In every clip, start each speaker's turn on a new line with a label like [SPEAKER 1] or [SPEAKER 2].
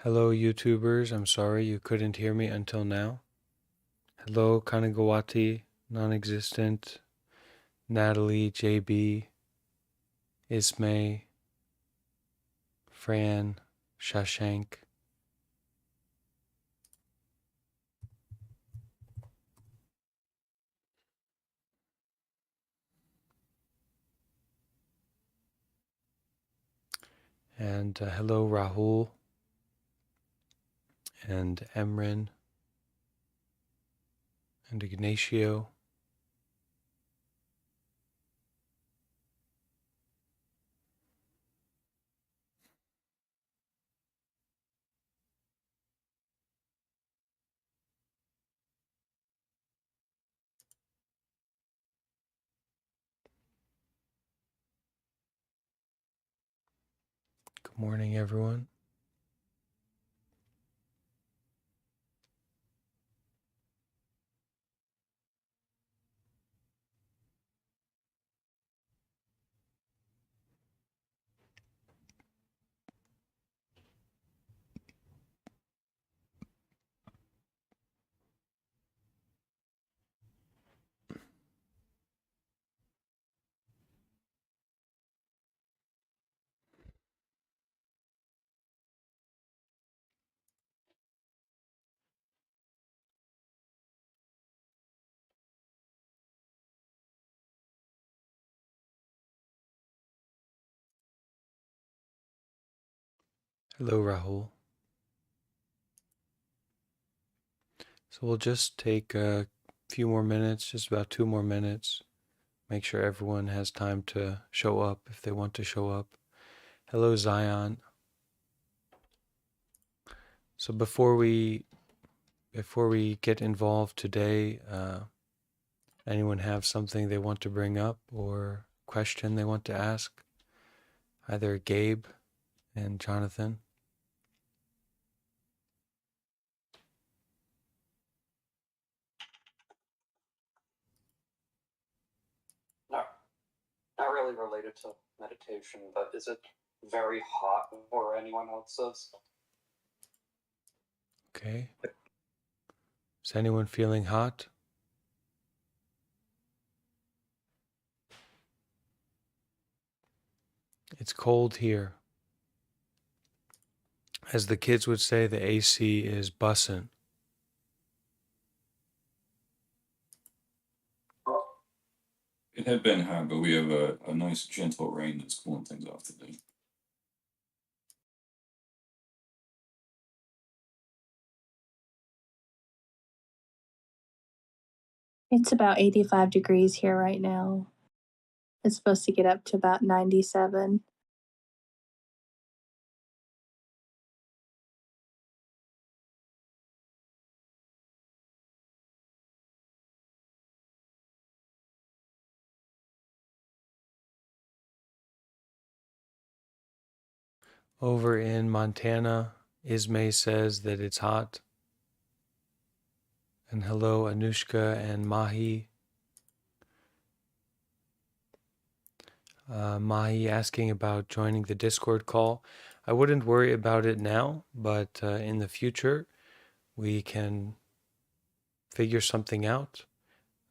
[SPEAKER 1] Hello, YouTubers. I'm sorry you couldn't hear me until now. Hello, Kanagawati, Non-Existent, Natalie, JB, Ismay, Fran, Shashank. And hello, Rahul and Emrin and Ignacio. Good morning, everyone. Hello, Rahul. So we'll just take a few more minutes, just about 2 more minutes. Make sure everyone has time to show up if they want to show up. Hello, Zion. So before we get involved today, anyone have something they want to bring up or question they want to ask? Either Gabe and Jonathan.
[SPEAKER 2] Not really related to meditation, but is it very hot where anyone else is?
[SPEAKER 1] Okay. Is anyone feeling hot? It's cold here. As the kids would say, the AC is bussin'.
[SPEAKER 3] It had been hot, but we have a nice gentle rain that's cooling things off today.
[SPEAKER 4] It's about 85 degrees here right now. It's supposed to get up to about 97.
[SPEAKER 1] Over in Montana, Ismay says that it's hot. And hello, Anushka and Mahi. Mahi asking about joining the Discord call. I wouldn't worry about it now, but in the future, we can figure something out.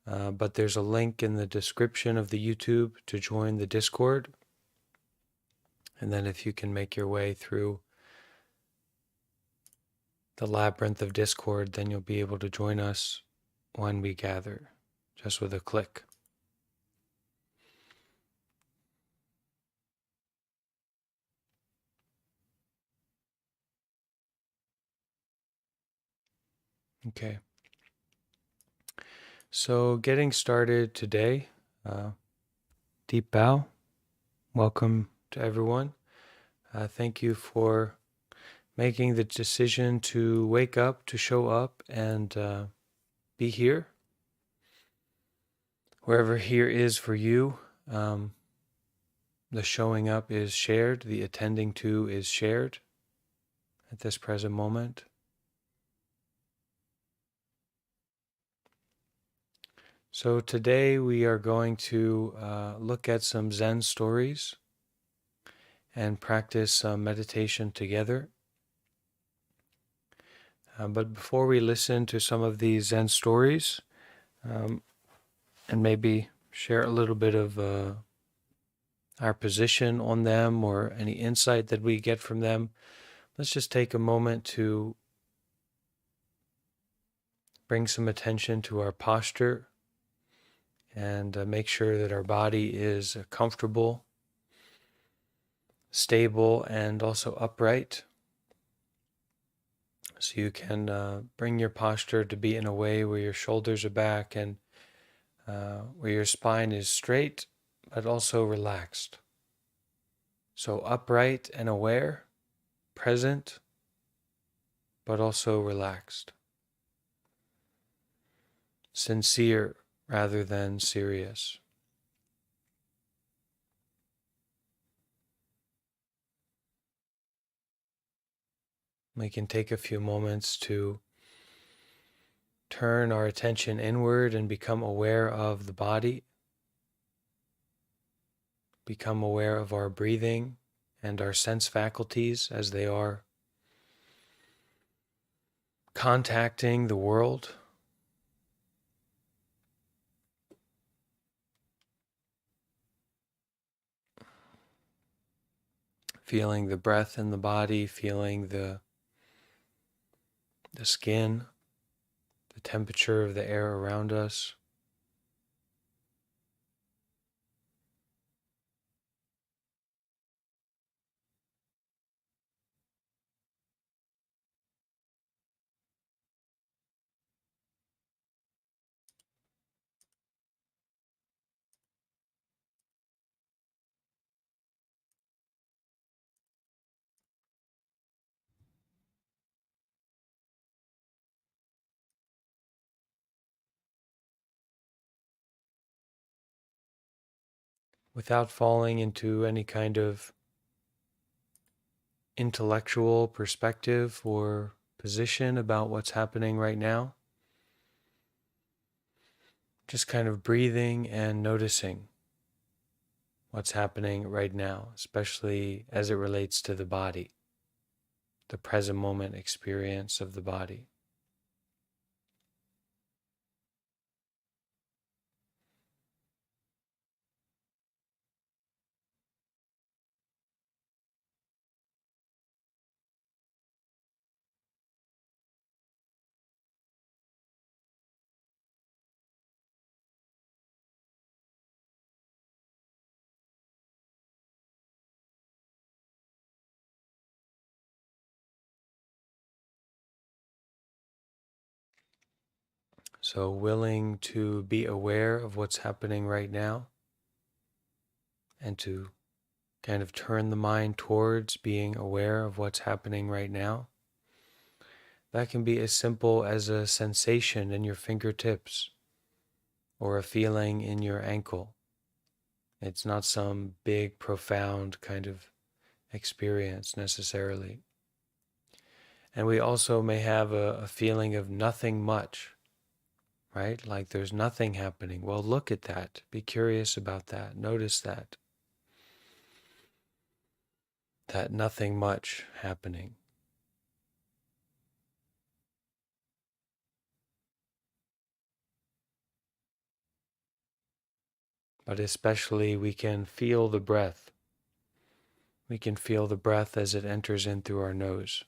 [SPEAKER 1] But there's a link in the description of the YouTube to join the Discord. And then if you can make your way through the labyrinth of Discord, then you'll be able to join us when we gather, just with a click. Okay. So getting started today, deep bow. Welcome to everyone. Thank you for making the decision to wake up, to show up, and be here. Wherever here is for you, the showing up is shared, the attending to is shared at this present moment. So today we are going to look at some Zen stories and practice some meditation together. But before we listen to some of these Zen stories, and maybe share a little bit of our position on them or any insight that we get from them, let's just take a moment to bring some attention to our posture and make sure that our body is comfortable, stable, and also upright. So you can bring your posture to be in a way where your shoulders are back and where your spine is straight, but also relaxed. So upright and aware, present, but also relaxed. Sincere rather than serious. We can take a few moments to turn our attention inward and become aware of the body, become aware of our breathing and our sense faculties as they are contacting the world. Feeling the breath in the body, feeling the skin, the temperature of the air around us. Without falling into any kind of intellectual perspective or position about what's happening right now. Just kind of breathing and noticing what's happening right now, especially as it relates to the body, the present moment experience of the body. So willing to be aware of what's happening right now and to kind of turn the mind towards being aware of what's happening right now. That can be as simple as a sensation in your fingertips or a feeling in your ankle. It's not some big, profound kind of experience necessarily. And we also may have a feeling of nothing much, right? Like there's nothing happening. Well, look at that. Be curious about that. Notice that. That nothing much happening. But especially we can feel the breath. We can feel the breath as it enters in through our nose.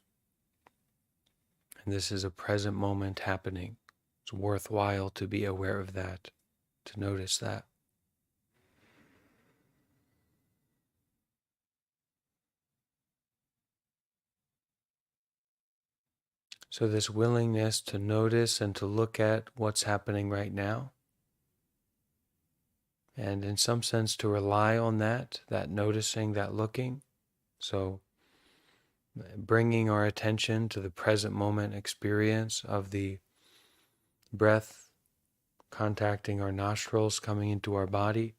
[SPEAKER 1] And this is a present moment happening. It's worthwhile to be aware of that, to notice that. So this willingness to notice and to look at what's happening right now, and in some sense to rely on that noticing, that looking. So bringing our attention to the present moment experience of the breath contacting our nostrils, coming into our body.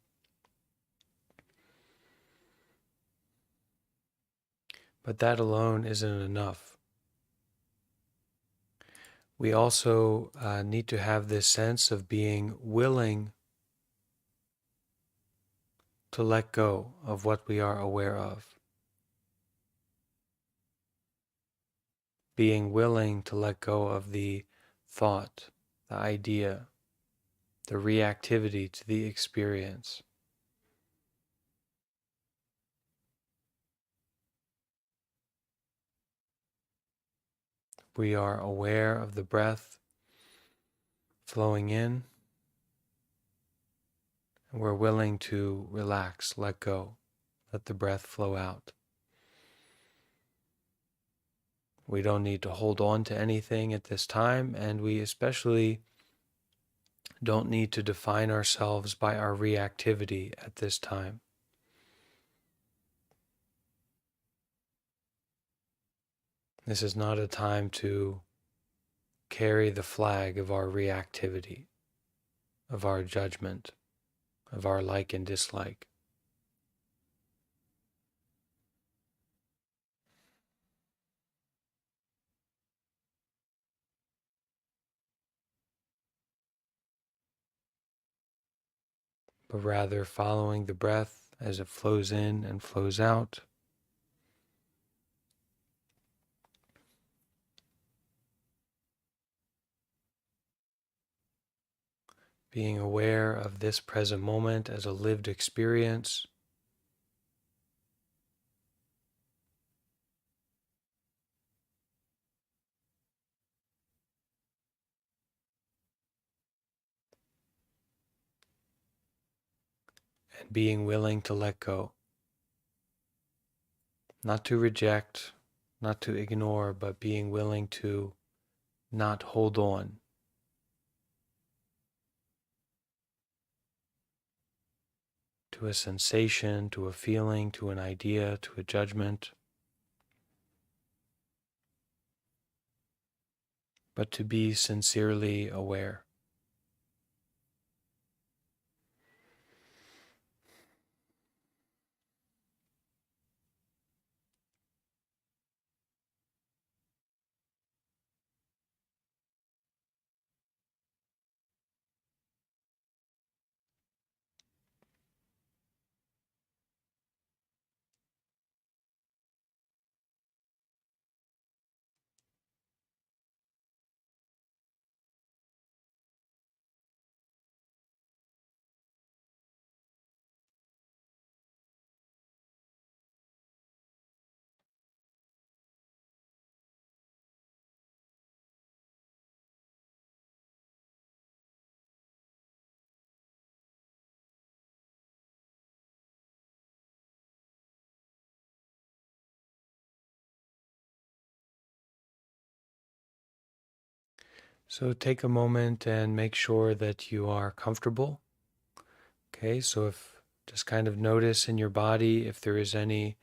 [SPEAKER 1] But that alone isn't enough. We also need to have this sense of being willing to let go of what we are aware of. being willing to let go of the thought, the idea, the reactivity to the experience. We are aware of the breath flowing in, and we're willing to relax, let go, let the breath flow out. We don't need to hold on to anything at this time, and we especially don't need to define ourselves by our reactivity at this time. This is not a time to carry the flag of our reactivity, of our judgment, of our like and dislike. But rather following the breath as it flows in and flows out. Being aware of this present moment as a lived experience. And being willing to let go. Not to reject, not to ignore, but being willing to not hold on. To a sensation, to a feeling, to an idea, to a judgment. But to be sincerely aware. So take a moment and make sure that you are comfortable. Okay, so if just kind of notice in your body if there is any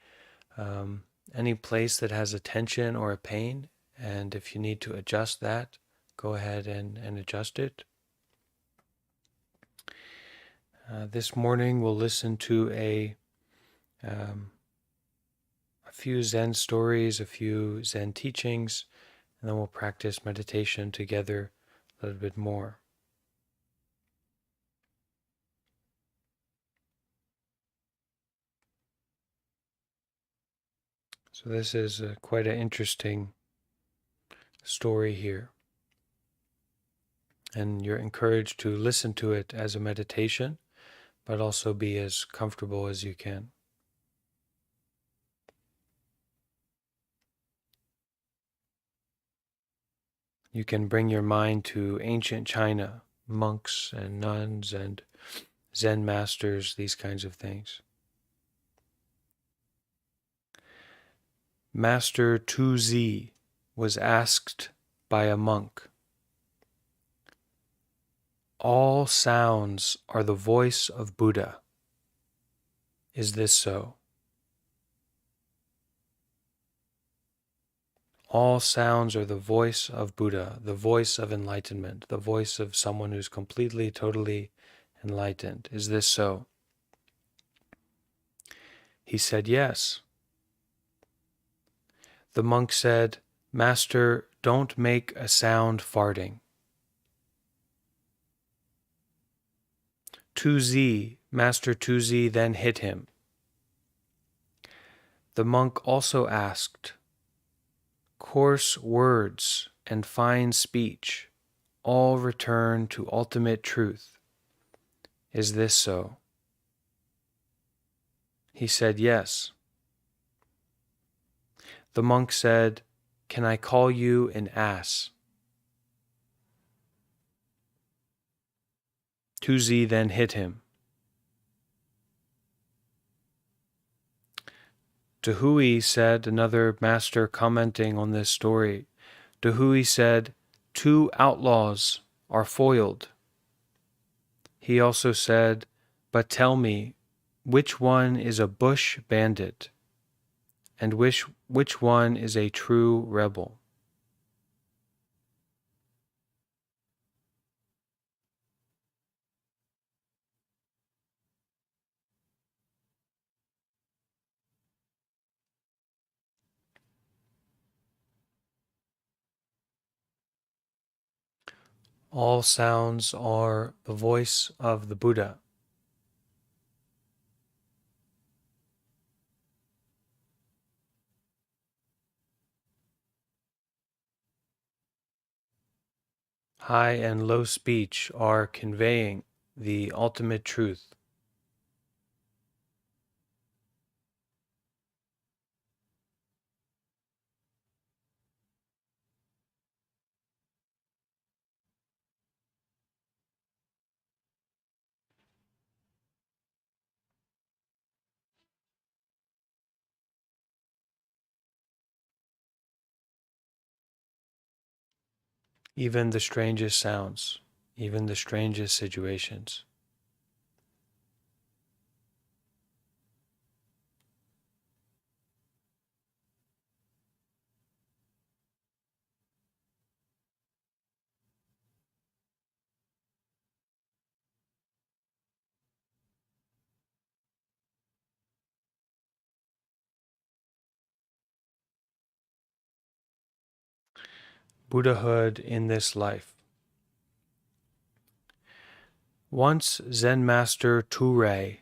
[SPEAKER 1] place that has a tension or a pain, and if you need to adjust that, go ahead and adjust it. This morning we'll listen to a few Zen stories, a few Zen teachings, and then we'll practice meditation together a little bit more. So this is quite an interesting story here. And you're encouraged to listen to it as a meditation, but also be as comfortable as you can. You can bring your mind to ancient China, monks and nuns and Zen masters, these kinds of things. Master Tu was asked by a monk, "All sounds are the voice of Buddha. Is this so?" All sounds are the voice of Buddha, the voice of enlightenment, the voice of someone who's completely, totally enlightened. Is this so? He said, yes. The monk said, "Master, don't make a sound farting." Master Tu then hit him. The monk also asked, coarse words and fine speech all return to ultimate truth. Is this so? He said, yes. The monk said, can I call you an ass? Tuzi then hit him. Dahui said, another master commenting on this story, Dahui said, 2 outlaws are foiled. He also said, but tell me, which one is a bush bandit and which one is a true rebel? All sounds are the voice of the Buddha. High and low speech are conveying the ultimate truth. Even the strangest sounds, even the strangest situations. Buddhahood in this life. Once Zen Master Ture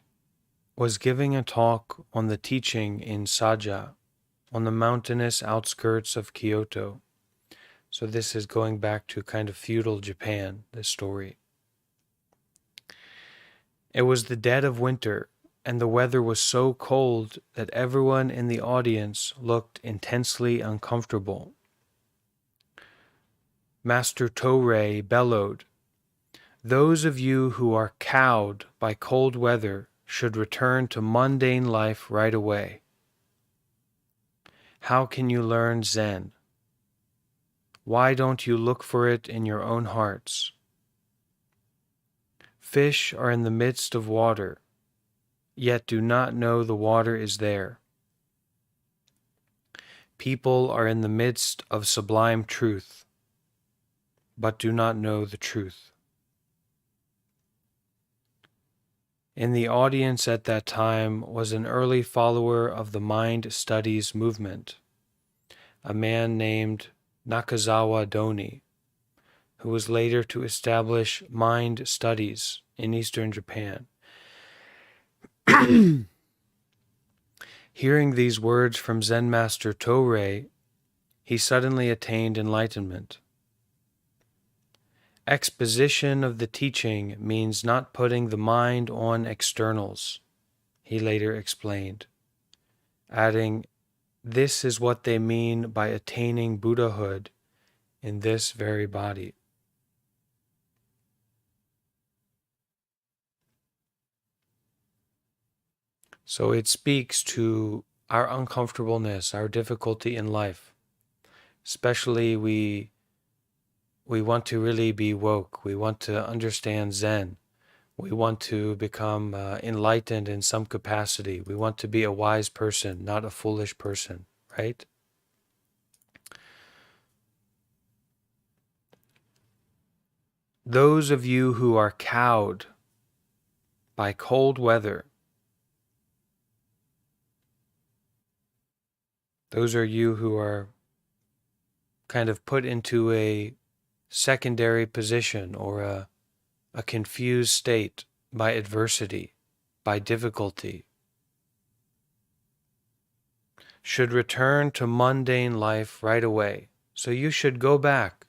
[SPEAKER 1] was giving a talk on the teaching in Saja, on the mountainous outskirts of Kyoto. So this is going back to kind of feudal Japan, this story. It was the dead of winter, and the weather was so cold that everyone in the audience looked intensely uncomfortable. Master Torei bellowed, "Those of you who are cowed by cold weather should return to mundane life right away. How can you learn Zen? Why don't you look for it in your own hearts? Fish are in the midst of water, yet do not know the water is there. People are in the midst of sublime truth, but do not know the truth." In the audience at that time was an early follower of the mind studies movement, a man named Nakazawa Doni, who was later to establish mind studies in eastern Japan. Hearing these words from Zen Master Torei, he suddenly attained enlightenment. Exposition of the teaching means not putting the mind on externals, he later explained, adding, this is what they mean by attaining Buddhahood in this very body. So it speaks to our uncomfortableness, our difficulty in life. Especially we want to really be woke. We want to understand Zen. We want to become enlightened in some capacity. We want to be a wise person, not a foolish person, right? Those of you who are cowed by cold weather, those are you who are kind of put into a secondary position or a confused state by adversity, by difficulty. should return to mundane life right away. So you should go back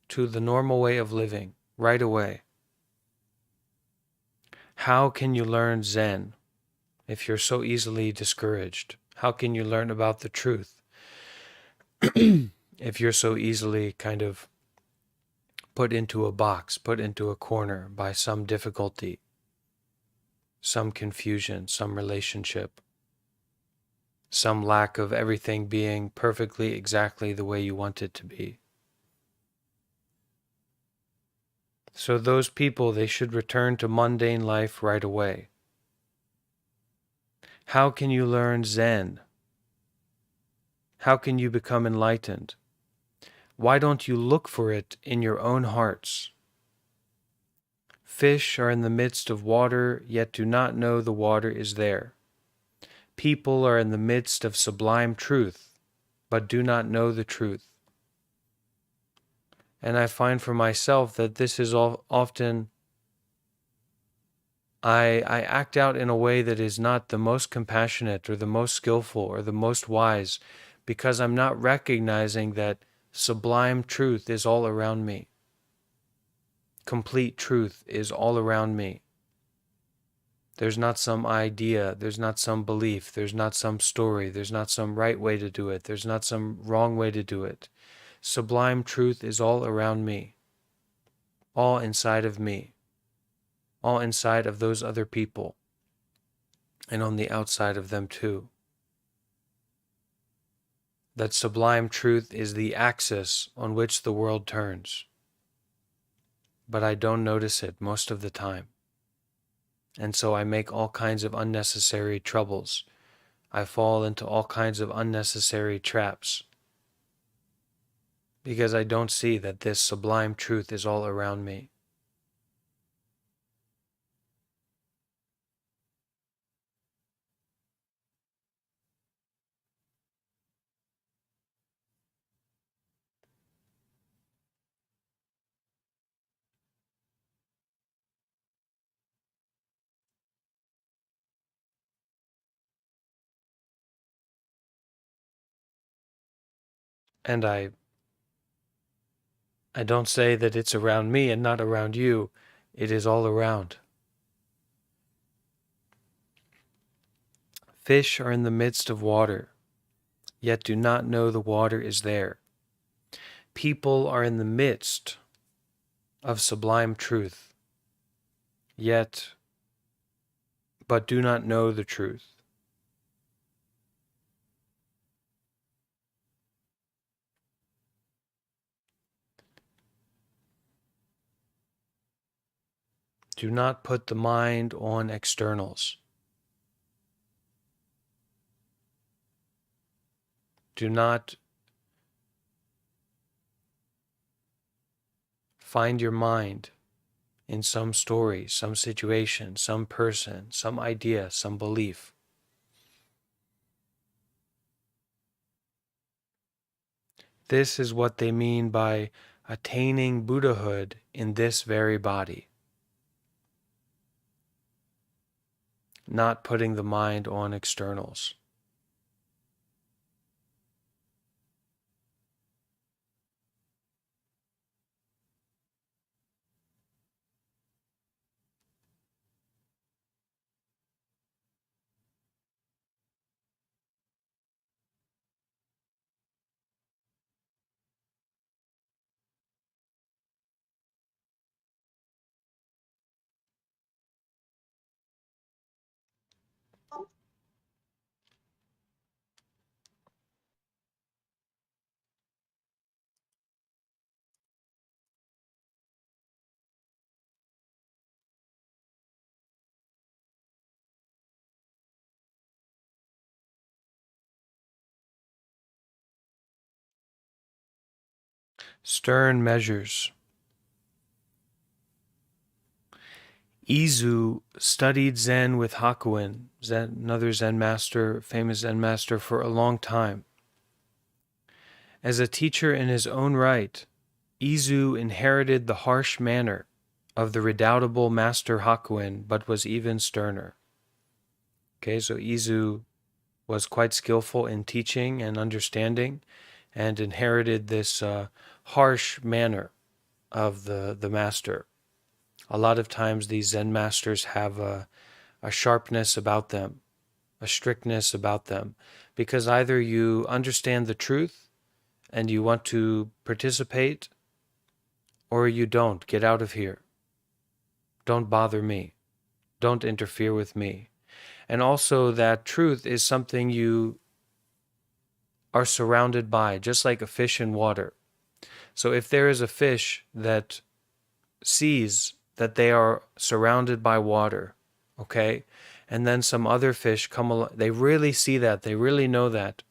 [SPEAKER 1] to the normal way of living right away. How can you learn Zen if you're so easily discouraged? How can you learn about the truth if you're so easily kind of put into a box, put into a corner by some difficulty, some confusion, some relationship, some lack of everything being perfectly exactly the way you want it to be? So those people, they should return to mundane life right away. How can you learn Zen? How can you become enlightened? Why don't you look for it in your own hearts? Fish are in the midst of water, yet do not know the water is there. People are in the midst of sublime truth, but do not know the truth. And I find for myself that this is often I act out in a way that is not the most compassionate or the most skillful or the most wise, because I'm not recognizing that sublime truth is all around me. Complete truth is all around me. There's not some idea, there's not some belief, there's not some story, there's not some right way to do it, there's not some wrong way to do it. Sublime truth is all around me, all inside of me, all inside of those other people, and on the outside of them too. That sublime truth is the axis on which the world turns. But I don't notice it most of the time. And so I make all kinds of unnecessary troubles. I fall into all kinds of unnecessary traps because I don't see that this sublime truth is all around me. And I don't say that it's around me and not around you. It is all around. Fish are in the midst of water, yet do not know the water is there. People are in the midst of sublime truth, but do not know the truth. Do not put the mind on externals. Do not find your mind in some story, some situation, some person, some idea, some belief. This is what they mean by attaining Buddhahood in this very body. Not putting the mind on externals. Stern measures. Izu studied Zen with Hakuin, another Zen master, famous Zen master, for a long time. As a teacher in his own right, Izu inherited the harsh manner of the redoubtable master Hakuin, but was even sterner. Okay, so Izu was quite skillful in teaching and understanding, and inherited this harsh manner of the master. A lot of times these Zen masters have a sharpness about them, a strictness about them, because either you understand the truth and you want to participate, or you don't. Get out of here. Don't bother me. Don't interfere with me. And also that truth is something you are surrounded by, just like a fish in water. So if there is a fish that sees that they are surrounded by water, okay, and then some other fish come along, they really see that, they really know that,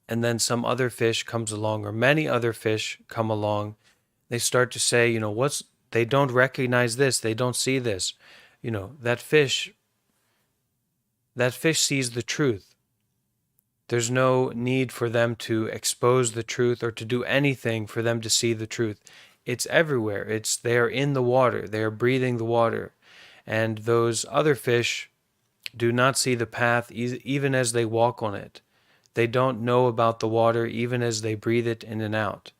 [SPEAKER 1] and then some other fish comes along, or many other fish come along, they start to say, they don't recognize this, they don't see this. That fish sees the truth. There's no need for them to expose the truth or to do anything for them to see the truth. It's everywhere. They are in the water. They are breathing the water. And those other fish do not see the path even as they walk on it. They don't know about the water even as they breathe it in and out.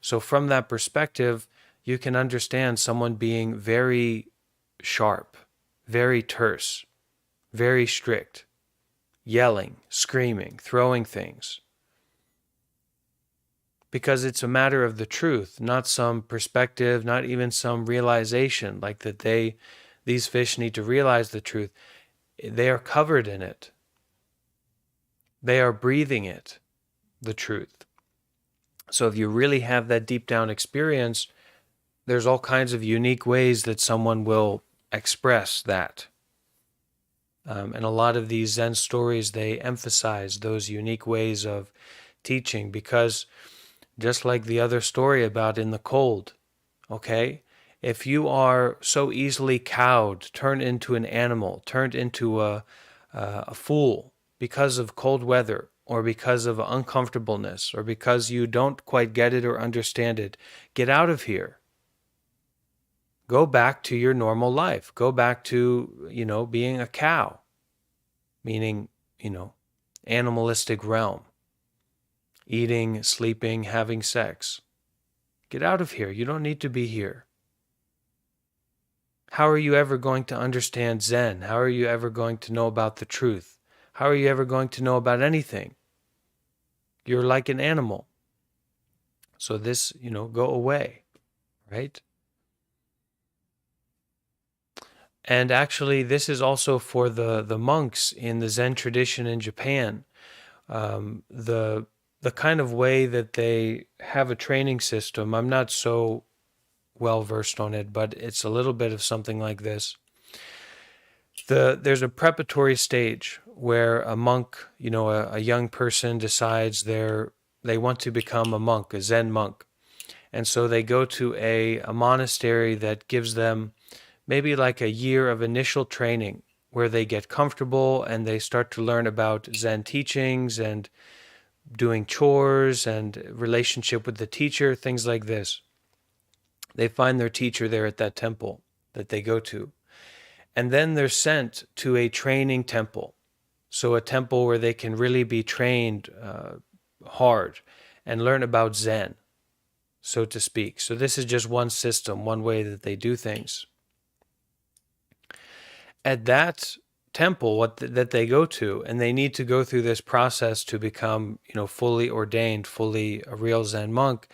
[SPEAKER 1] So from that perspective, you can understand someone being very sharp, very terse, very strict, yelling, screaming, throwing things. Because it's a matter of the truth, not some perspective, not even some realization, like that these fish need to realize the truth. They are covered in it. They are breathing it, the truth. So if you really have that deep down experience, there's all kinds of unique ways that someone will express that. And a lot of these Zen stories, they emphasize those unique ways of teaching, because just like the other story about in the cold, okay? If you are so easily cowed, turned into an animal, turned into a fool because of cold weather, or because of uncomfortableness, or because you don't quite get it or understand it, get out of here. Go back to your normal life. Go back to, being a cow, meaning, animalistic realm. Eating, sleeping, having sex. Get out of here. You don't need to be here. How are you ever going to understand Zen? How are you ever going to know about the truth? How are you ever going to know about anything? You're like an animal. So this, go away, right? And actually, this is also for the monks in the Zen tradition in Japan. The kind of way that they have a training system, I'm not so well versed on it, but it's a little bit of something like this. There's a preparatory stage where a monk, a young person decides they want to become a monk, a Zen monk. And so they go to a monastery that gives them maybe like a year of initial training, where they get comfortable and they start to learn about Zen teachings and doing chores and relationship with the teacher, things like this. They find their teacher there at that temple that they go to. And then they're sent to a training temple. So a temple where they can really be trained hard and learn about Zen, so to speak. So this is just one system, one way that they do things. At that temple that they go to, and they need to go through this process to become, fully ordained, fully a real Zen monk.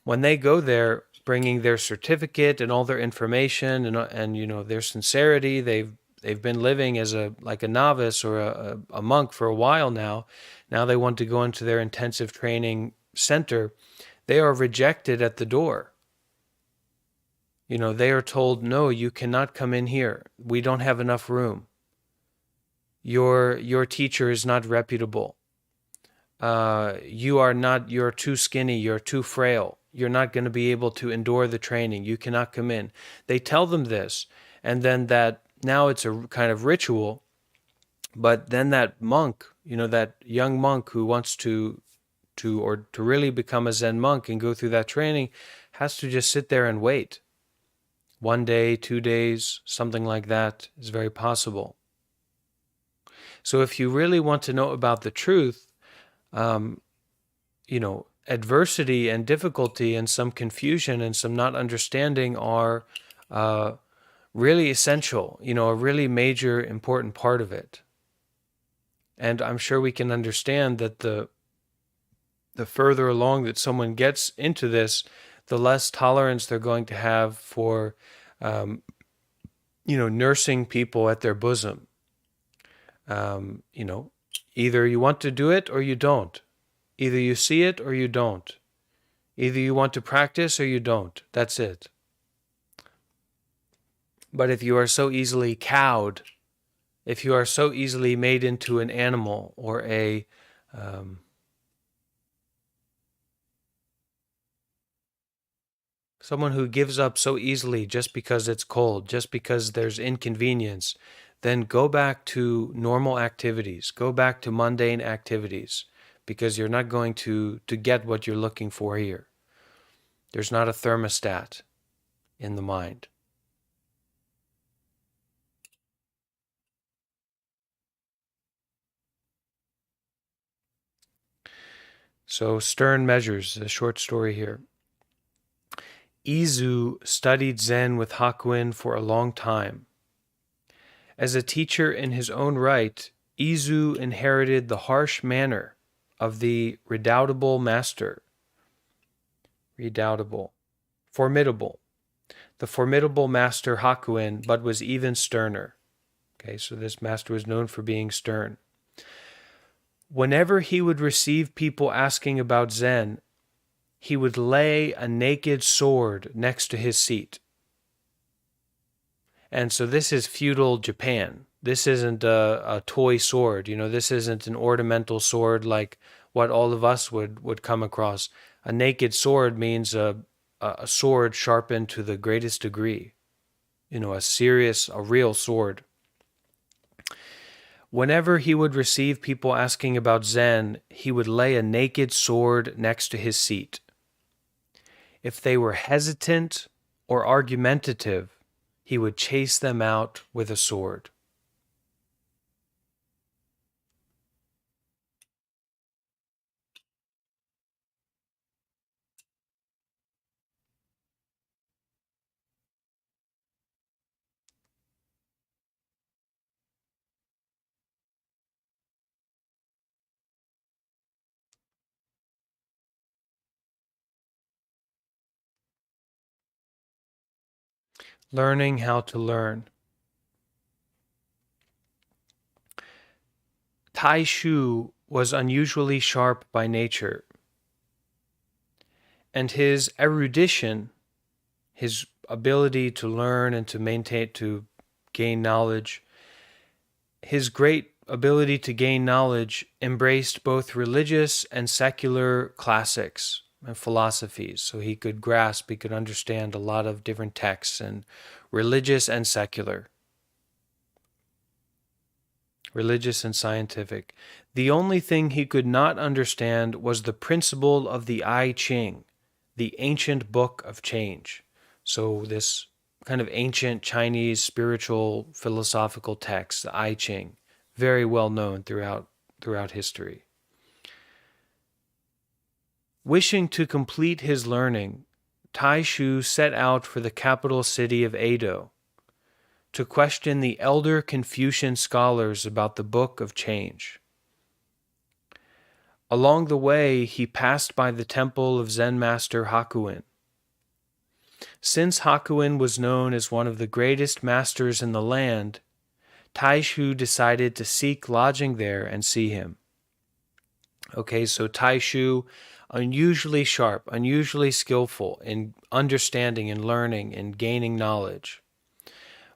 [SPEAKER 1] When they go there, bringing their certificate and all their information and their sincerity, they've been living as a novice or a monk for a while now. Now they want to go into their intensive training center. They are rejected at the door. They are told, no, you cannot come in here. We don't have enough room. Your teacher is not reputable. You're too skinny, you're too frail. You're not going to be able to endure the training. You cannot come in. They tell them this, and then that now it's a kind of ritual, but then that monk, that young monk who wants to really become a Zen monk and go through that training, has to just sit there and wait. 1 day, 2 days, something like that is very possible. So if you really want to know about the truth, adversity and difficulty and some confusion and some not understanding are really essential, a really major, important part of it. And I'm sure we can understand that the further along that someone gets into this, the less tolerance they're going to have for, nursing people at their bosom. Either you want to do it or you don't. Either you see it or you don't. Either you want to practice or you don't. That's it. But if you are so easily cowed, if you are so easily made into an animal or someone who gives up so easily just because it's cold, just because there's inconvenience, then go back to normal activities, go back to mundane activities, because you're not going to get what you're looking for here. There's not a thermostat in the mind. So, stern measures, a short story here. Izu studied Zen with Hakuin for a long time. As a teacher in his own right, Izu inherited the harsh manner of the redoubtable master. Formidable. The formidable master Hakuin, but was even sterner. Okay, so this master was known for being stern. Whenever he would receive people asking about Zen, he would lay a naked sword next to his seat. And so this is feudal Japan. This isn't a toy sword. This isn't an ornamental sword like what all of us would come across. A naked sword means a sword sharpened to the greatest degree. A real sword. Whenever he would receive people asking about Zen, he would lay a naked sword next to his seat. If they were hesitant or argumentative, he would chase them out with a sword. Learning how to learn. Tai Shu was unusually sharp by nature, and his erudition, his ability to learn and to gain knowledge, his great ability to gain knowledge embraced both religious and secular classics and philosophies. So he could understand a lot of different texts, and religious and secular, religious and scientific. The only thing he could not understand was the principle of the I Ching, the ancient book of change. So this kind of ancient Chinese spiritual philosophical text, the I Ching, very well known throughout history. Wishing to complete his learning, Tai Shu set out for the capital city of Edo to question the elder Confucian scholars about the Book of Change. Along the way, he passed by the temple of Zen master Hakuin. Since Hakuin was known as one of the greatest masters in the land, Tai Shu decided to seek lodging there and see him. Okay, so Tai Shu, unusually sharp, unusually skillful in understanding and learning and gaining knowledge.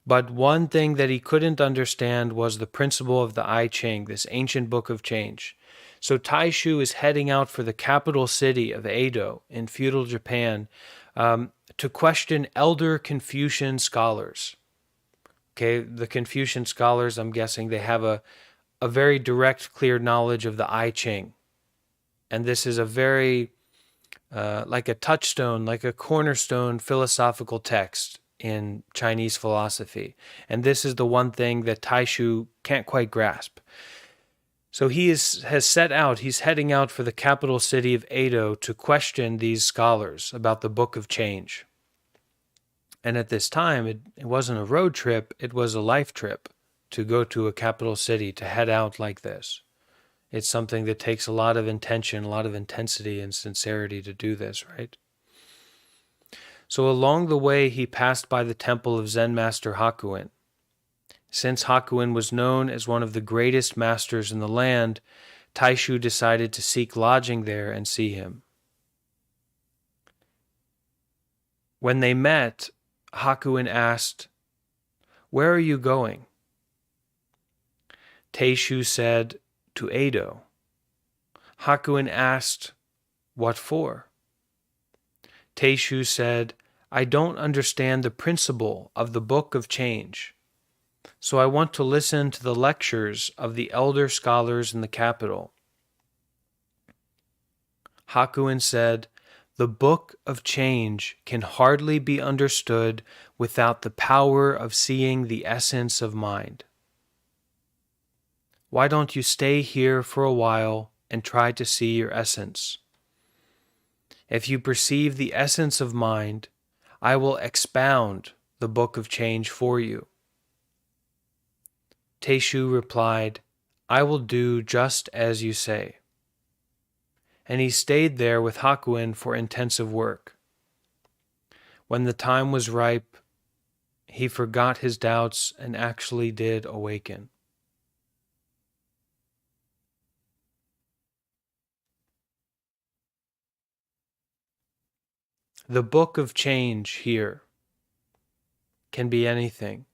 [SPEAKER 1] But one thing that he couldn't understand was the principle of the I Ching, this ancient book of change. So Tai Shu is heading out for the capital city of Edo in feudal Japan to question elder Confucian scholars. Okay, the Confucian scholars, I'm guessing they have a very direct, clear knowledge of the I Ching. And this is a very, like a touchstone, like a cornerstone philosophical text in Chinese philosophy. And this is the one thing that Tai Shu can't quite grasp. So has set out, he's heading out for the capital city of Edo to question these scholars about the Book of Change. And at this time, it wasn't a road trip, it was a life trip to go to a capital city, to head out like this. It's something that takes a lot of intention, a lot of intensity and sincerity to do this, right? So along the way, he passed by the temple of Zen master Hakuin. Since Hakuin was known as one of the greatest masters in the land, Taishu decided to seek lodging there and see him. When they met, Hakuin asked, "Where are you going?" Taishu said, "To Edo." Hakuin asked, "What for?" Taishu said, "I don't understand the principle of the Book of Change, so I want to listen to the lectures of the elder scholars in the capital." Hakuin said, "The Book of Change can hardly be understood without the power of seeing the essence of mind. Why don't you stay here for a while and try to see your essence? If you perceive the essence of mind, I will expound the Book of Change for you." Taishu replied, "I will do just as you say." And he stayed there with Hakuin for intensive work. When the time was ripe, he forgot his doubts and actually did awaken. The Book of Change here can be anything.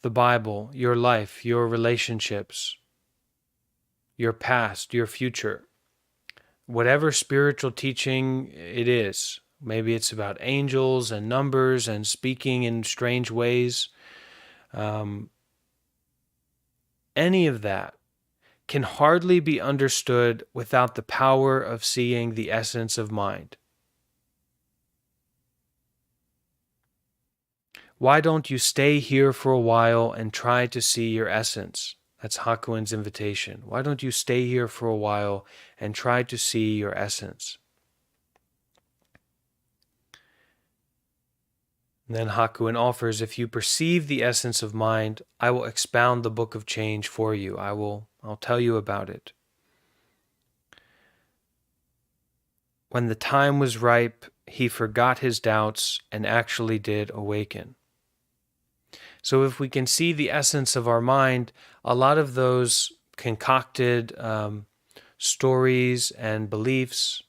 [SPEAKER 1] The Bible, your life, your relationships, your past, your future. Whatever spiritual teaching it is, maybe it's about angels and numbers and speaking in strange ways, any of that can hardly be understood without the power of seeing the essence of mind. Why don't you stay here for a while and try to see your essence? That's Hakuin's invitation. Why don't you stay here for a while and try to see your essence? And then Hakuin offers, if you perceive the essence of mind, I will expound the Book of Change for you. I'll tell you about it. When the time was ripe, he forgot his doubts and actually did awaken. So if we can see the essence of our mind, a lot of those concocted stories and beliefs,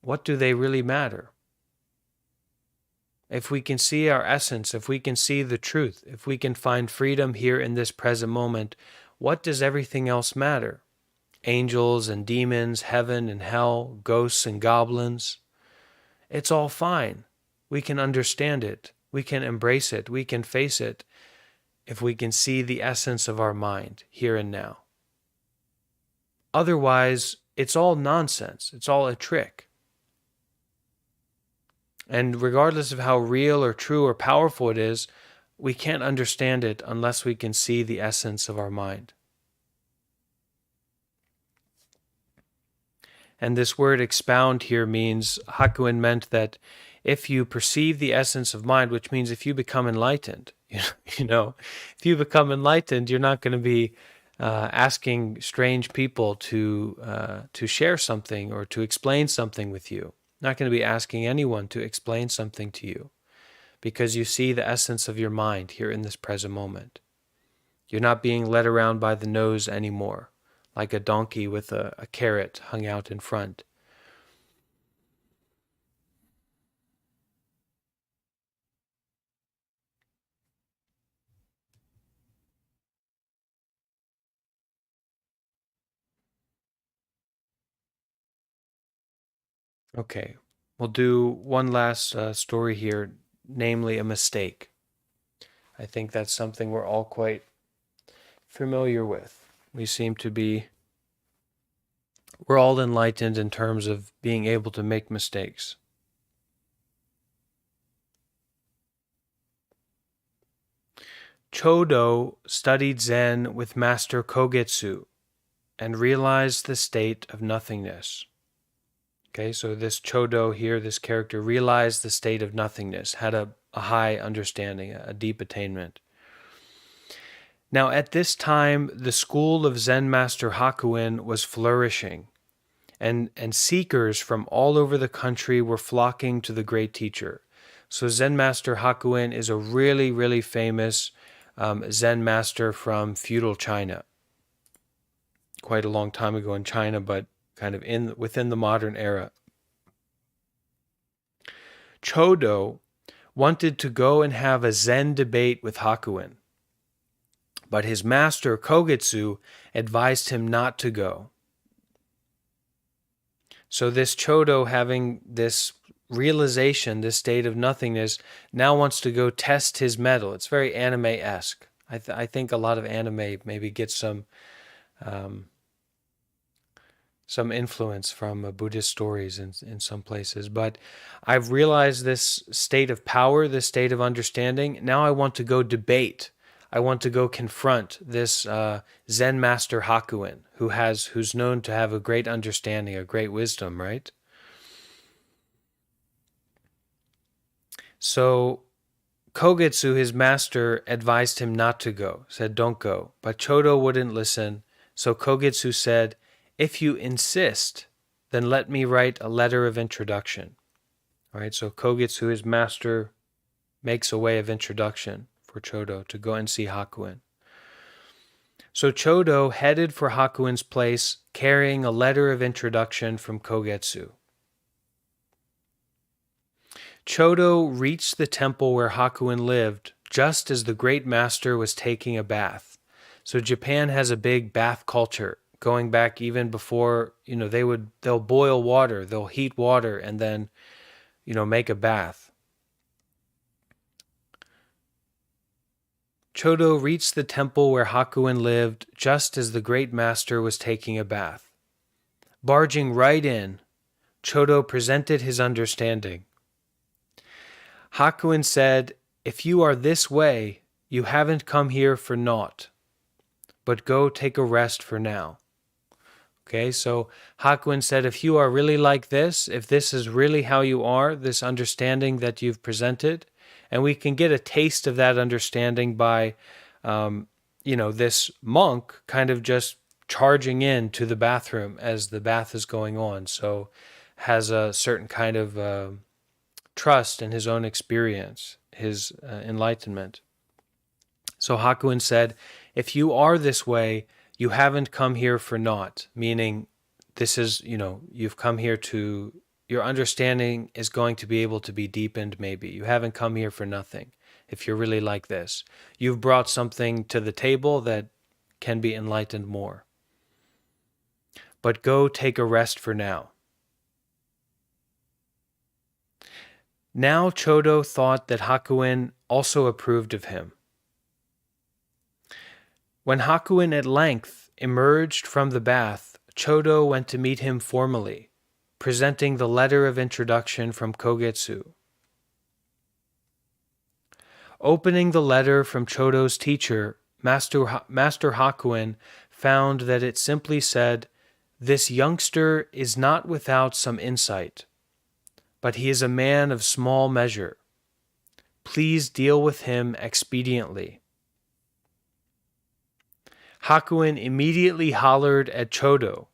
[SPEAKER 1] what do they really matter? If we can see our essence, if we can see the truth, if we can find freedom here in this present moment, what does everything else matter? Angels and demons, heaven and hell, ghosts and goblins. It's all fine. We can understand it. We can embrace it. We can face it if we can see the essence of our mind here and now. Otherwise, it's all nonsense. It's all a trick. And regardless of how real or true or powerful it is, we can't understand it unless we can see the essence of our mind. And this word expound here means, Hakuin meant that if you perceive the essence of mind, which means if you become enlightened, if you become enlightened, you're not going to be asking strange people to share something or to explain something with you. Not going to be asking anyone to explain something to you because you see the essence of your mind here in this present moment. You're not being led around by the nose anymore, like a donkey with a carrot hung out in front. Okay, we'll do one last story here, namely a mistake. I think that's something we're all quite familiar with. We're all enlightened in terms of being able to make mistakes. Chodo studied Zen with Master Kogetsu and realized the state of nothingness. Okay, so this Chodo here, this character, realized the state of nothingness, had a high understanding, a deep attainment. Now, at this time, the school of Zen Master Hakuin was flourishing, and seekers from all over the country were flocking to the great teacher. So Zen Master Hakuin is a really, really famous Zen master from feudal China. Quite a long time ago in China, but kind of within the modern era. Chodo wanted to go and have a Zen debate with Hakuin, but his master Kogetsu advised him not to go. So this Chodo, having this realization, this state of nothingness, now wants to go test his mettle. It's very anime-esque. I think a lot of anime maybe gets some influence from Buddhist stories in some places. But I've realized this state of power, this state of understanding. Now I want to go debate. I want to go confront this Zen master Hakuin, who's known to have a great understanding, a great wisdom, right? So Kogetsu, his master, advised him not to go, said, don't go. But Chodo wouldn't listen. So Kogetsu said, if you insist, then let me write a letter of introduction. All right, so Kogetsu, his master, makes a way of introduction for Chodo to go and see Hakuin. So Chodo headed for Hakuin's place carrying a letter of introduction from Kogetsu. Chodo reached the temple where Hakuin lived just as the great master was taking a bath. So Japan has a big bath culture, going back even before, they'll boil water, they'll heat water and then, make a bath. Chodo reached the temple where Hakuin lived just as the great master was taking a bath. Barging right in, Chodo presented his understanding. Hakuin said, if you are this way, you haven't come here for naught, but go take a rest for now. Okay, so Hakuin said, if you are really like this, if this is really how you are, this understanding that you've presented, and we can get a taste of that understanding by, this monk kind of just charging in to the bathroom as the bath is going on. So has a certain kind of trust in his own experience, his enlightenment. So Hakuin said, if you are this way, you haven't come here for naught, meaning this is, you've come here to, your understanding is going to be able to be deepened maybe. You haven't come here for nothing, if you're really like this. You've brought something to the table that can be enlightened more. But go take a rest for now. Now Chodo thought that Hakuin also approved of him. When Hakuin at length emerged from the bath, Chodo went to meet him formally, presenting the letter of introduction from Kogetsu. Opening the letter from Chodo's teacher, Master Hakuin found that it simply said, this youngster is not without some insight, but he is a man of small measure. Please deal with him expediently. Hakuin immediately hollered at Chodo,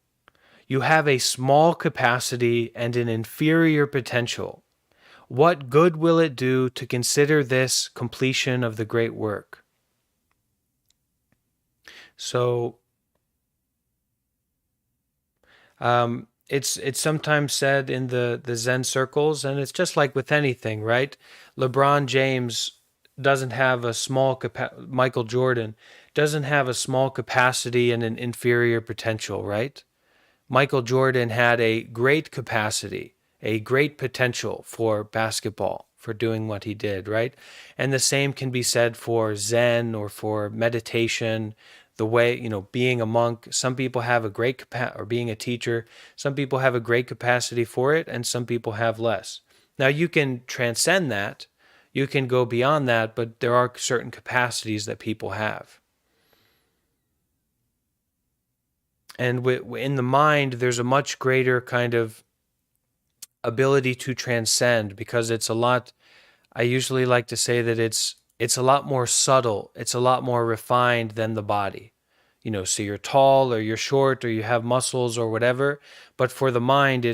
[SPEAKER 1] you have a small capacity and an inferior potential. What good will it do to consider this completion of the great work? So, it's sometimes said in the Zen circles, and it's just like with anything, right? LeBron James doesn't have a small Michael Jordan doesn't have a small capacity and an inferior potential, right? Michael Jordan had a great capacity, a great potential for basketball, for doing what he did, right? And the same can be said for Zen or for meditation, the way, being a monk. Some people have a great capacity, or being a teacher, some people have a great capacity for it, and some people have less. Now, you can transcend that. You can go beyond that, but there are certain capacities that people have. And in the mind, there's a much greater kind of ability to transcend, because it's a lot, I usually like to say that it's a lot more subtle, it's a lot more refined than the body. So you're tall or you're short or you have muscles or whatever, but for the mind,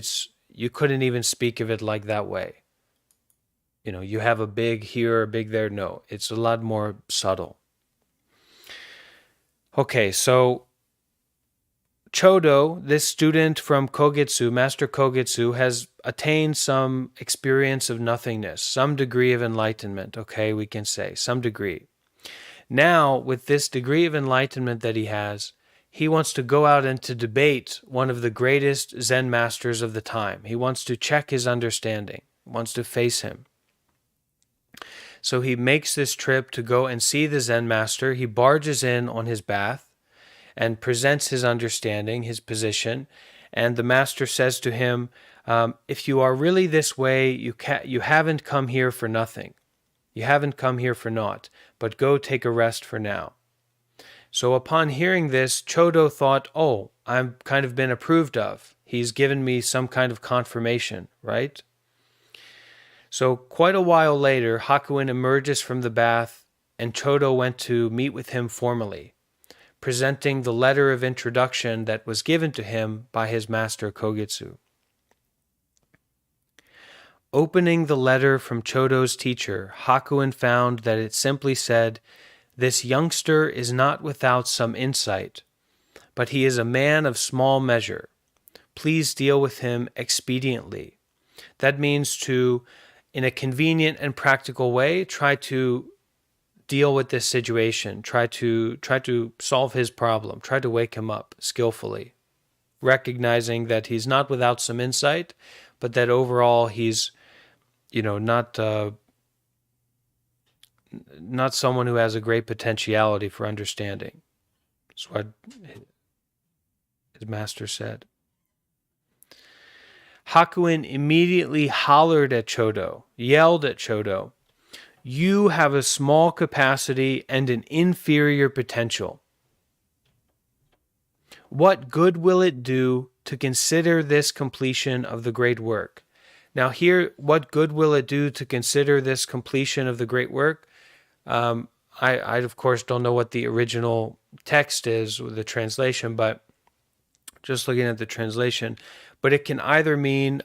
[SPEAKER 1] you couldn't even speak of it like that way. You have a big here, a big there. No, it's a lot more subtle. Okay, so Chodo, this student from Kogetsu, Master Kogetsu, has attained some experience of nothingness, some degree of enlightenment, okay, we can say, some degree. Now, with this degree of enlightenment that he has, he wants to go out and to debate one of the greatest Zen masters of the time. He wants to check his understanding, wants to face him. So he makes this trip to go and see the Zen master. He barges in on his bath and presents his understanding, his position, and the master says to him, if you are really this way, you haven't come here for nothing. You haven't come here for naught, but go take a rest for now. So upon hearing this, Chodo thought, oh, I've kind of been approved of. He's given me some kind of confirmation, right? So quite a while later, Hakuin emerges from the bath, and Chodo went to meet with him formally, presenting the letter of introduction that was given to him by his master Kogetsu. Opening the letter from Chodo's teacher, Hakuin found that it simply said, "This youngster is not without some insight, but he is a man of small measure. Please deal with him expediently." That means to, in a convenient and practical way, try to deal with this situation, try to solve his problem, try to wake him up skillfully, recognizing that he's not without some insight, but that overall he's, not someone who has a great potentiality for understanding. That's what his master said. Hakuin immediately hollered at Chodo, yelled at Chodo, "You have a small capacity and an inferior potential. What good will it do to consider this completion of the great work?" Now here, what good will it do to consider this completion of the great work? I of course don't know what the original text is, or the translation, but just looking at the translation, but it can either mean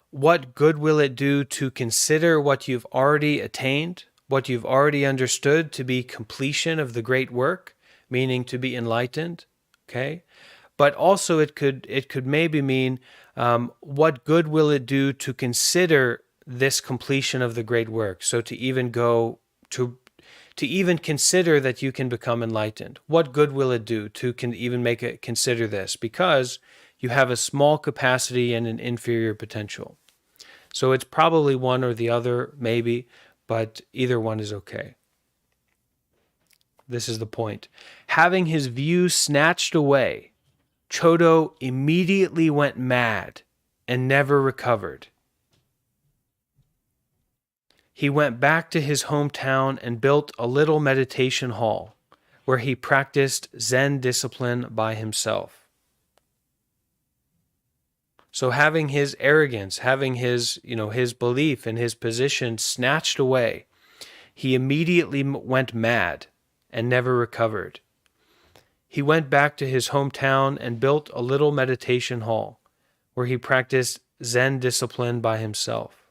[SPEAKER 1] what good will it do to consider what you've already attained, what you've already understood to be completion of the great work, meaning to be enlightened, okay? But also it could maybe mean what good will it do to consider this completion of the great work? So to even go to even consider that you can become enlightened. What good will it do to even consider this? Because you have a small capacity and an inferior potential. So it's probably one or the other, maybe, but either one is okay. This is the point. Having his view snatched away, Chodo immediately went mad and never recovered. He went back to his hometown and built a little meditation hall where he practiced Zen discipline by himself. So having his arrogance, having his belief and his position snatched away, he immediately went mad and never recovered. He went back to his hometown and built a little meditation hall where he practiced Zen discipline by himself.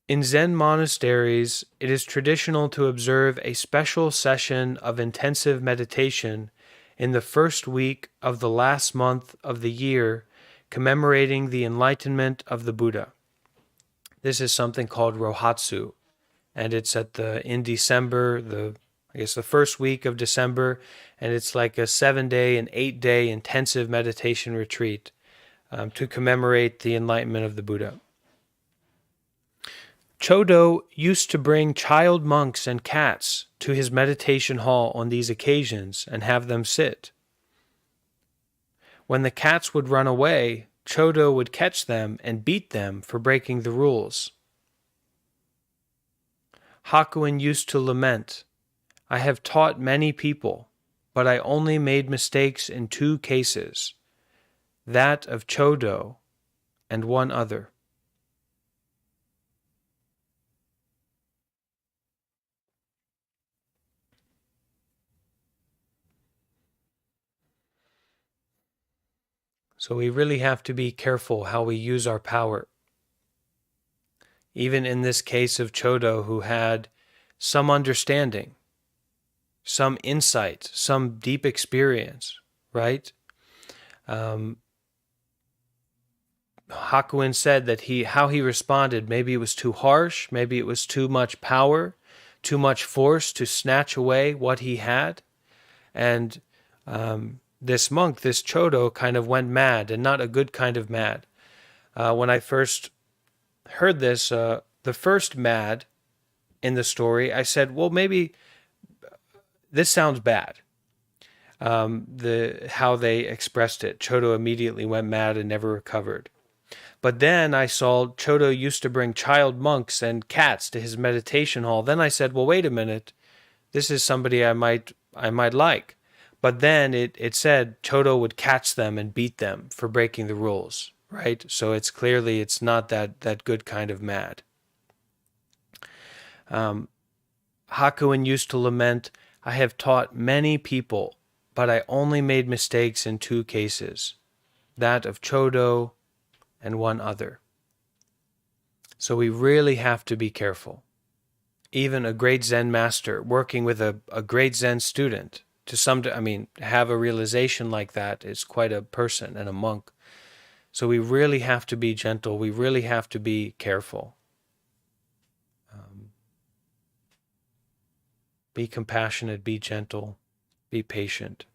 [SPEAKER 1] In Zen monasteries, it is traditional to observe a special session of intensive meditation in the first week of the last month of the year, commemorating the enlightenment of the Buddha. This is something called Rohatsu, and it's in December, the first week of December, and it's like a 7-day and 8-day intensive meditation retreat to commemorate the enlightenment of the Buddha. Chodo used to bring child monks and cats to his meditation hall on these occasions and have them sit. When the cats would run away, Chodo would catch them and beat them for breaking the rules. Hakuin used to lament, "I have taught many people, but I only made mistakes in 2 cases, that of Chodo and one other." So we really have to be careful how we use our power. Even in this case of Chodo, who had some understanding, some insight, some deep experience, right? Hakuin said that how he responded, maybe it was too harsh, maybe it was too much power, too much force to snatch away what he had. And this monk, this Chodo, kind of went mad, and not a good kind of mad. When I first heard this, the first mad in the story, I said, well, maybe this sounds bad. How they expressed it. Chodo immediately went mad and never recovered. But then I saw Chodo used to bring child monks and cats to his meditation hall. Then I said, well, wait a minute. This is somebody I might like. But then it said Chodo would catch them and beat them for breaking the rules, right? So it's not that good kind of mad. Hakuin used to lament, "I have taught many people, but I only made mistakes in 2 cases, that of Chodo and one other." So we really have to be careful. Even a great Zen master working with a great Zen student, have a realization like that is quite a person and a monk. So we really have to be gentle. We really have to be careful. Be compassionate, be gentle, be patient.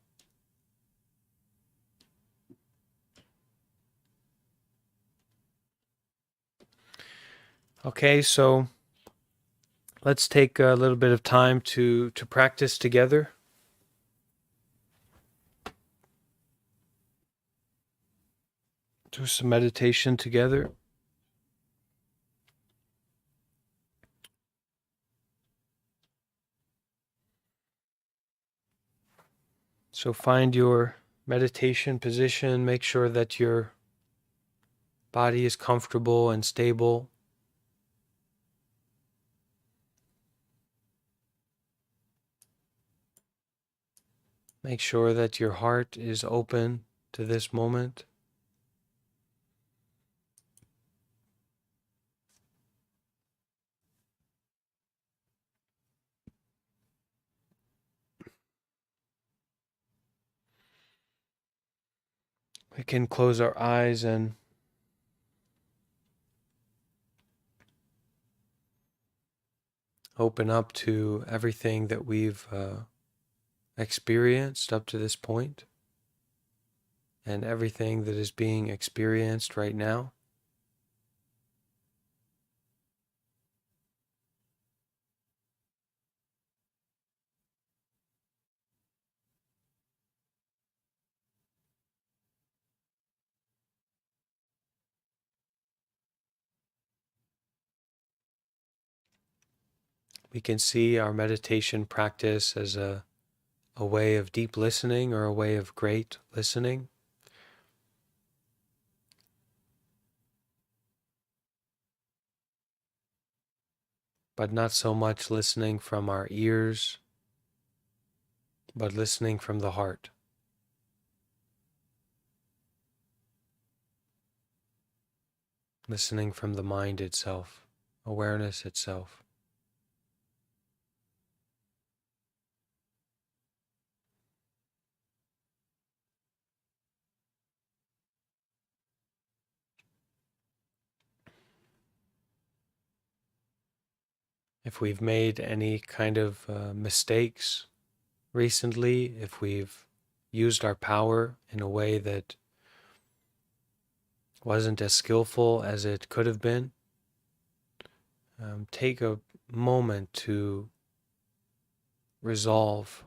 [SPEAKER 1] Okay, so let's take a little bit of time to practice together. Do some meditation together. So find your meditation position. Make sure that your body is comfortable and stable. Make sure that your heart is open to this moment. We can close our eyes and open up to everything that we've experienced up to this point and everything that is being experienced right now. We can see our meditation practice as a way of deep listening or a way of great listening. But not so much listening from our ears, but listening from the heart. Listening from the mind itself, awareness itself. If we've made any kind of mistakes recently, if we've used our power in a way that wasn't as skillful as it could have been, take a moment to resolve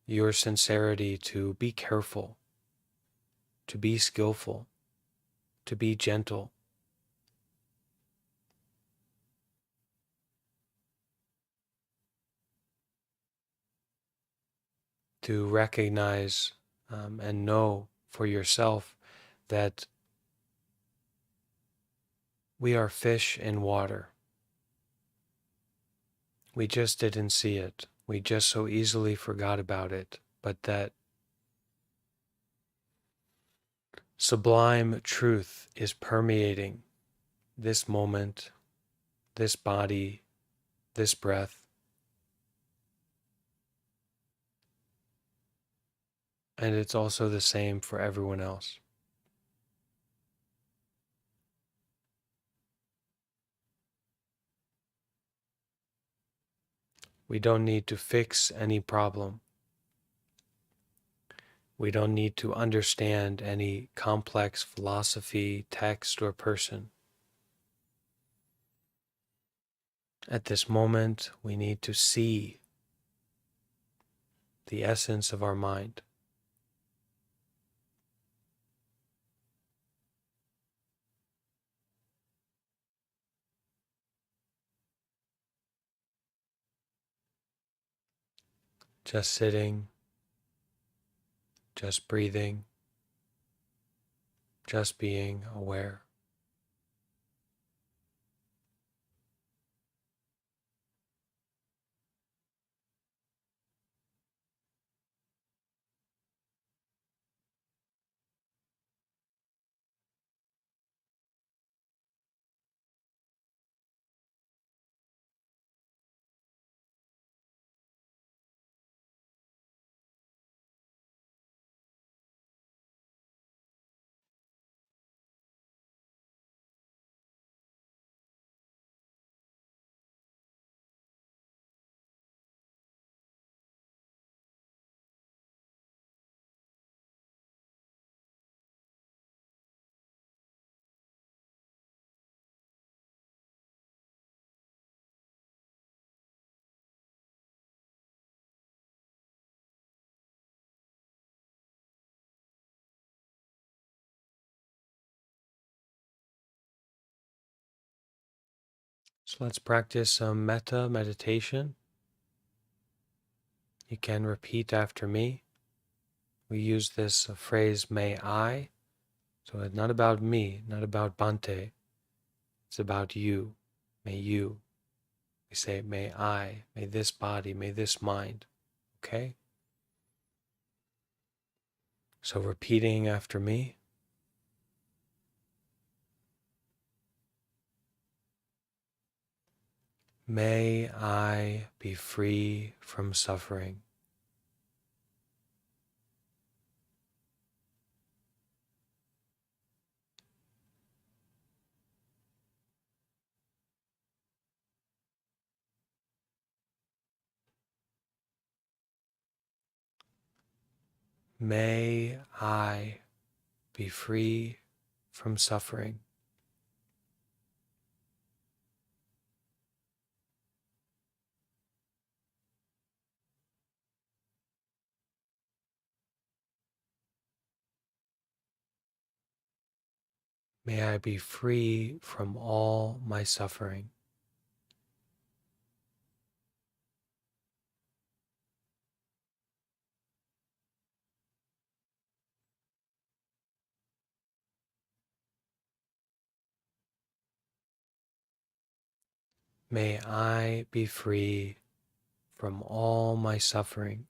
[SPEAKER 1] your sincerity to be careful, to be skillful, to be gentle, to recognize and know for yourself that we are fish in water. We just didn't see it. We just so easily forgot about it. But that sublime truth is permeating this moment, this body, this breath. And it's also the same for everyone else. We don't need to fix any problem. We don't need to understand any complex philosophy, text, or person. At this moment, we need to see the essence of our mind. Just sitting, just breathing, just being aware. So let's practice some metta meditation. You can repeat after me. We use this phrase, may I. So it's not about me, not about Bante. It's about you. May you. We say, may I, may this body, may this mind. Okay? So repeating after me. May I be free from suffering. May I be free from suffering. May I be free from all my suffering. May I be free from all my suffering.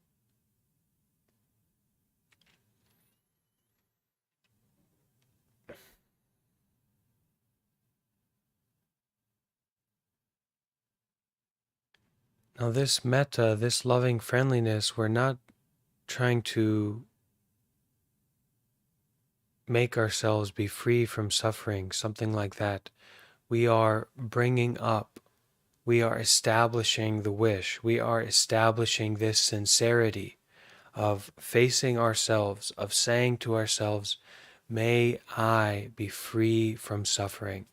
[SPEAKER 1] Now, this metta, this loving friendliness, we're not trying to make ourselves be free from suffering, something like that. We are bringing up, we are establishing the wish, we are establishing this sincerity of facing ourselves, of saying to ourselves, may I be free from suffering.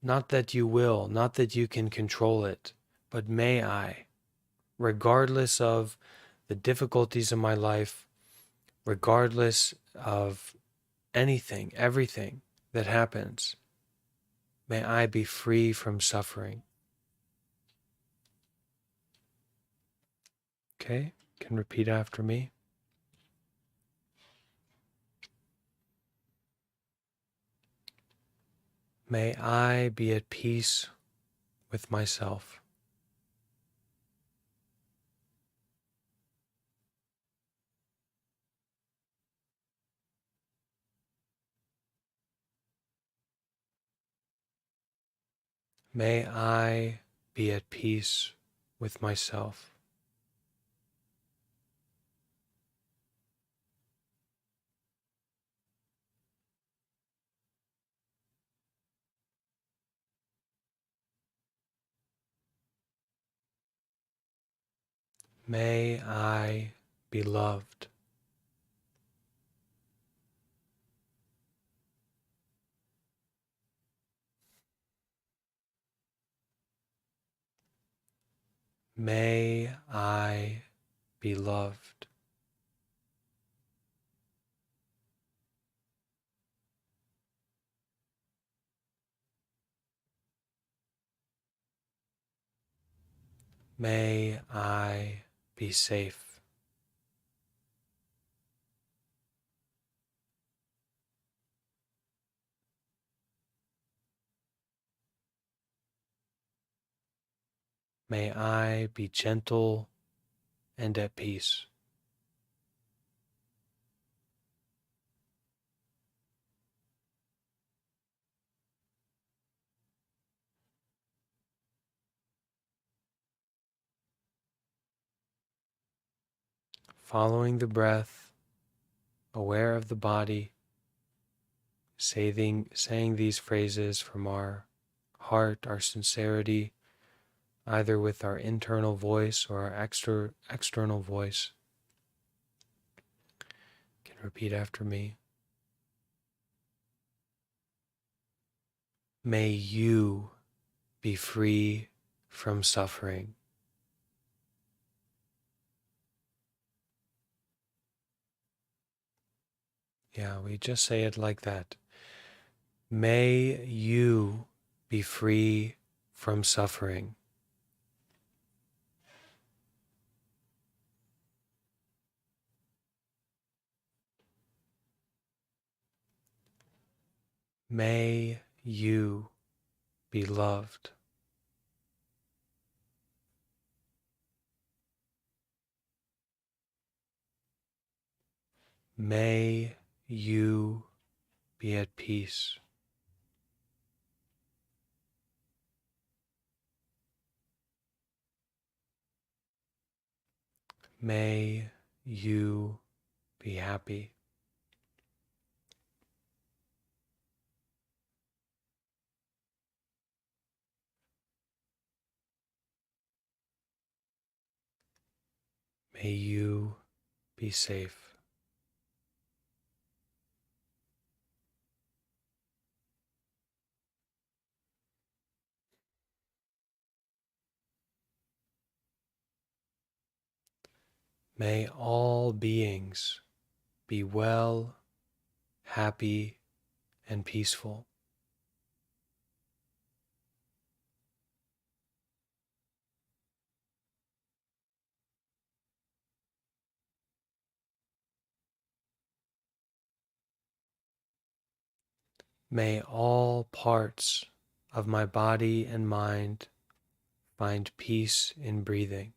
[SPEAKER 1] Not that you will, not that you can control it, but may I, regardless of the difficulties in my life, regardless of anything, everything that happens, may I be free from suffering. Okay, you can repeat after me. May I be at peace with myself. May I be at peace with myself. May I be loved. May I be loved. May I be safe. May I be gentle and at peace. Following the breath, aware of the body, saying these phrases from our heart, our sincerity, either with our internal voice or our external voice. You can repeat after me. May you be free from suffering. Yeah, we just say it like that. May you be free from suffering. May you be loved. May you be at peace. May you be happy. May you be safe. May all beings be well, happy, and peaceful. May all parts of my body and mind find peace in breathing.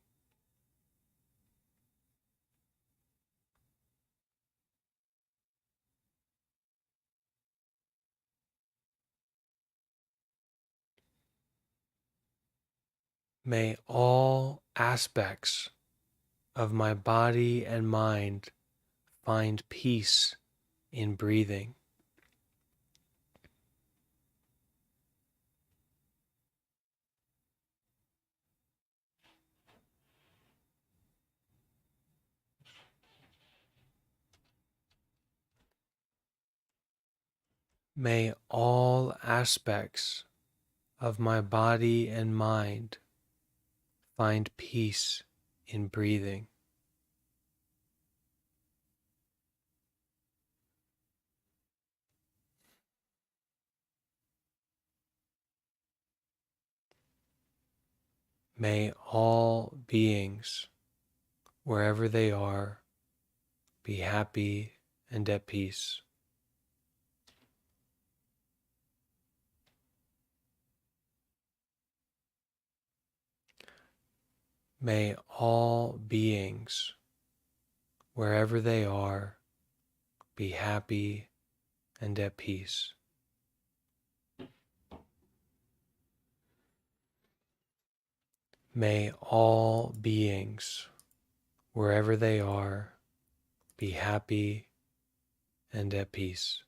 [SPEAKER 1] May all aspects of my body and mind find peace in breathing. May all aspects of my body and mind find peace in breathing. May all beings, wherever they are, be happy and at peace. May all beings, wherever they are, be happy and at peace. May all beings, wherever they are, be happy and at peace.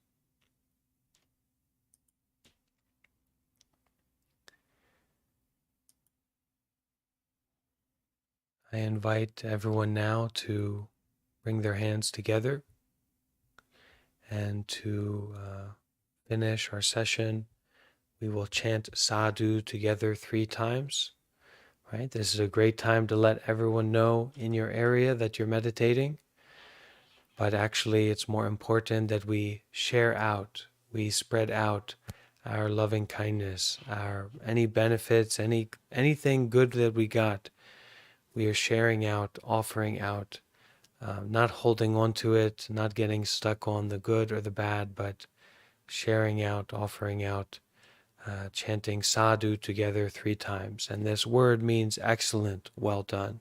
[SPEAKER 1] I invite everyone now to bring their hands together and to finish our session. We will chant sadhu together 3 times. Right? This is a great time to let everyone know in your area that you're meditating. But actually, it's more important that we share out, we spread out our loving kindness, our any benefits, anything good that we got. We are sharing out, offering out, not holding on to it, not getting stuck on the good or the bad, but sharing out, offering out, chanting sadhu together 3 times. And this word means excellent, well done,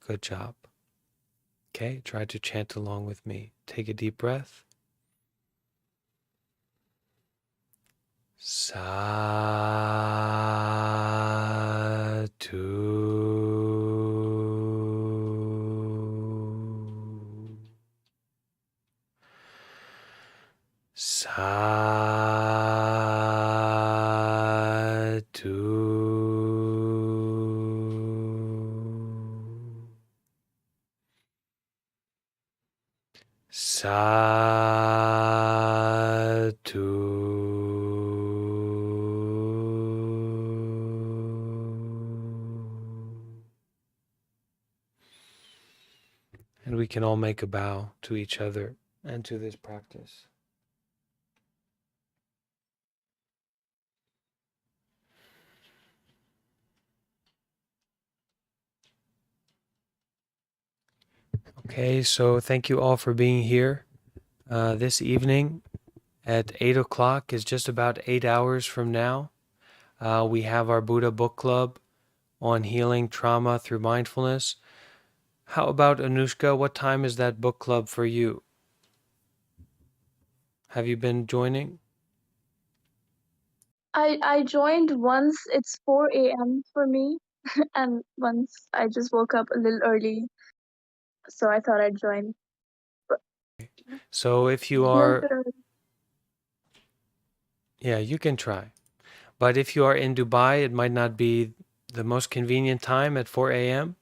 [SPEAKER 1] good job. Okay, try to chant along with me. Take a deep breath. Sadhu. Sadhu. Sadhu. And we can all make a bow to each other and to this practice. Okay, so thank you all for being here. This evening at 8 o'clock is just about 8 hours from now. We have our Buddha book club on healing trauma through mindfulness. How about Anushka? What time is that book club for you? Have you been joining?
[SPEAKER 4] I joined once. It's 4 a.m. for me, and once I just woke up a little early, so I thought I'd join.
[SPEAKER 1] So if you
[SPEAKER 4] A little
[SPEAKER 1] are,
[SPEAKER 4] bit early.
[SPEAKER 1] yeah, you can try. But if you are in Dubai, it might not be the most convenient time at 4 a.m.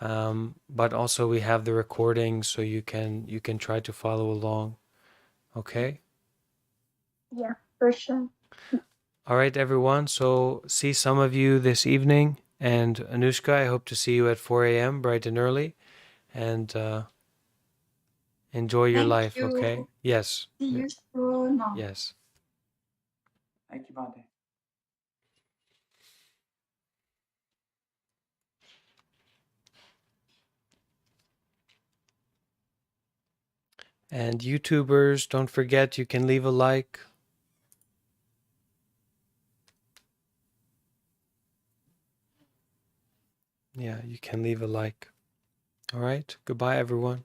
[SPEAKER 1] But also we have the recording, so you can try to follow along. Okay.
[SPEAKER 4] Yeah, for sure.
[SPEAKER 1] All right, everyone. So see some of you this evening, and Anushka, I hope to see you at 4 a.m. bright and early, and enjoy your life.
[SPEAKER 5] you.
[SPEAKER 1] Okay. Yes.
[SPEAKER 5] See you soon.
[SPEAKER 1] Yes.
[SPEAKER 5] Thank you, Bade.
[SPEAKER 1] And YouTubers, don't forget you can leave a like. Yeah, you can leave a like. All right. Goodbye, everyone.